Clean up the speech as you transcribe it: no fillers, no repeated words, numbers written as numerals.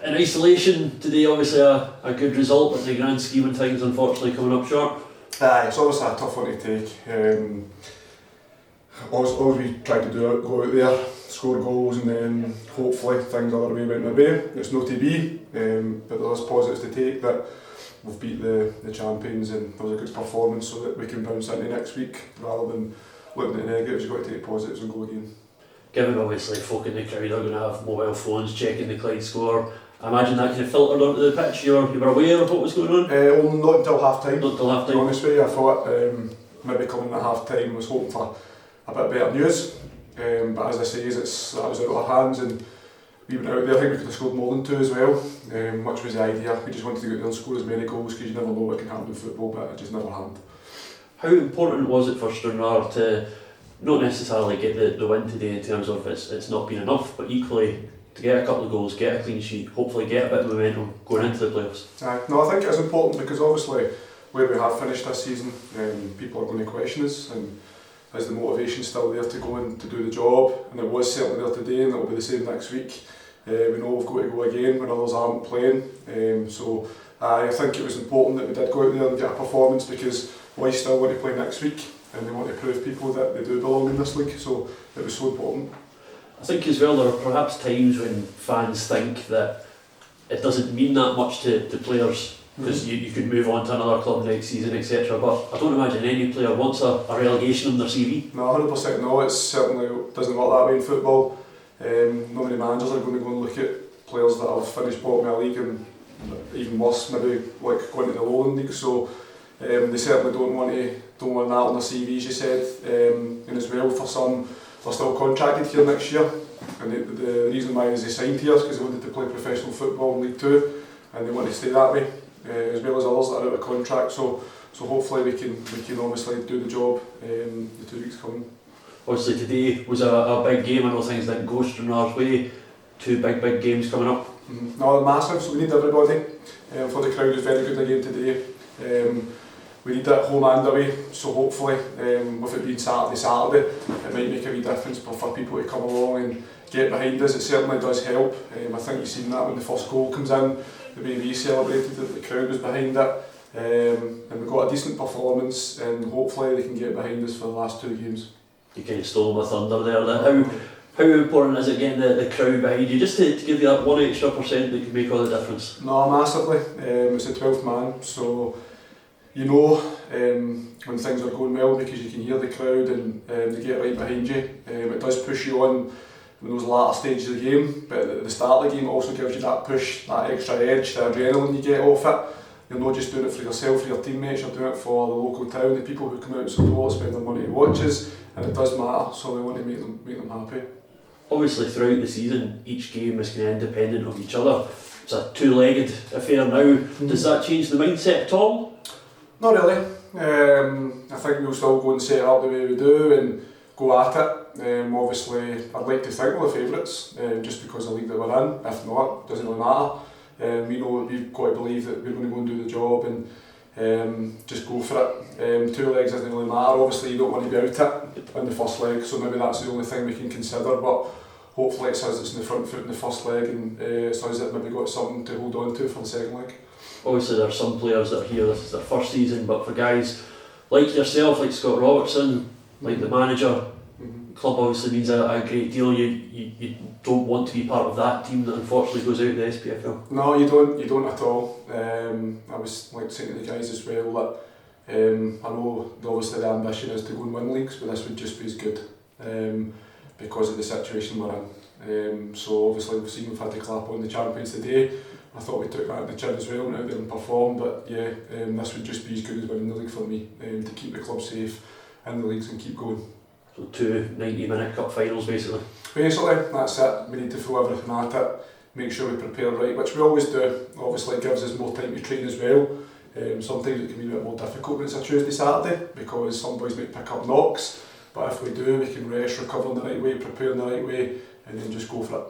In isolation today, obviously a good result, but in the grand scheme of things, unfortunately coming up short. It's obviously a tough one to take. All we tried to do go out there, score goals, and then hopefully things other way went our way. It's no to be, but there's positives to take that we've beat the champions and there was a good performance so that we can bounce into next week rather than looking at the negatives. You've got to take positives and go again. Given obviously folk in the crowd are going to have mobile phones checking the Clyde score, I imagine that kind of filtered onto the pitch. You were aware of what was going on? Well, not until half time. Not until half To time. be honest with you, I thought maybe coming at half time was hoping for a bit better news. But as I say, that was out of our hands and we went out there. I think we could have scored more than 2 as well, which was the idea. We just wanted to go there and score as many goals because you never know what can happen in football, but it just never happened. How important was it for Stranraer to not necessarily get the win today in terms of it's not been enough, but equally to get a couple of goals, get a clean sheet, hopefully get a bit of momentum going into the playoffs? No, I think it is important because obviously where we have finished this season, people are going to question us, and is the motivation still there to go and to do the job? And it was certainly there today, and it will be the same next week. We know we've got to go again when others aren't playing, so I think it was important that we did go out there and get a performance because we still want to play next week and they want to prove people that they do belong in this league, so it was so important. I think as well there are perhaps times when fans think that it doesn't mean that much to players because you could move on to another club next season, etc. But I don't imagine any player wants a relegation on their CV. No, 100% no, it certainly doesn't work that way in football. Not many managers are going to go and look at players that have finished bottom of the league and even worse, maybe like going to the lowland league. So they certainly don't want that on their CV, as you said. And as well, for some, they're still contracted here next year. And the reason why they signed here is because they wanted to play professional football in League 2 and they want to stay that way, as well as others that are out of contract. So hopefully we can obviously do the job the 2 weeks coming. Obviously today was a big game. I know things didn't go Stranraer's way. 2 big games coming up. No, massive, so we need everybody. For the crowd was very good again today. We need that home and away, so hopefully with it being Saturday, it might make a wee difference for people to come along and get behind us. It certainly does help. I think you've seen that when the first goal comes in, the way we celebrated it, the crowd was behind it. And we got a decent performance and hopefully they can get behind us for the last 2 games. You kind of stole my thunder there. How important is it getting the crowd behind you, just to give you that 1 extra % that can make all the difference? No, massively. It's the 12th man, so you know when things are going well because you can hear the crowd and they get right behind you. It does push you on in those latter stages of the game, but at the start of the game it also gives you that push, that extra edge, the adrenaline you get off it. You're not just doing it for yourself, for your teammates, you're doing it for the local town, the people who come out and support, spend their money to watch us, and it does matter, so we want to make them happy. Obviously throughout the season, each game is kind of independent of each other. It's a 2-legged affair now. Does that change the mindset at all? Not really. I think we'll still go and set it up the way we do and go at it. Obviously, I'd like to think we're the favourites, just because of the league that we're in. If not, it doesn't really matter. We know we've got to believe that we're going to go and do the job and just go for it. 2 legs doesn't really matter. Obviously, you don't want to be out it in the first leg, so maybe that's the only thing we can consider. But hopefully, it's us that's in the front foot in the first leg, and it's us that maybe got something to hold on to for the second leg. Obviously there are some players that are here, this is their first season, but for guys like yourself, like Scott Robertson, like the manager, club obviously means a great deal. You don't want to be part of that team that unfortunately goes out of the SPFL. No, you don't at all. I was like saying to the guys as well that I know obviously the ambition is to go and win leagues, but this would just be as good because of the situation we're in. So obviously we've had to clap on the champions today. I thought we took that in the chin as well, went out there and performed, but yeah, this would just be as good as winning the league for me, to keep the club safe in the leagues and keep going. So 2 90-minute cup finals basically? Basically, that's it. We need to throw everything at it, make sure we prepare right, which we always do. Obviously it gives us more time to train as well. Sometimes it can be a bit more difficult when it's a Tuesday, Saturday, because some boys might pick up knocks, but if we do, we can rest, recover in the right way, prepare in the right way, and then just go for it.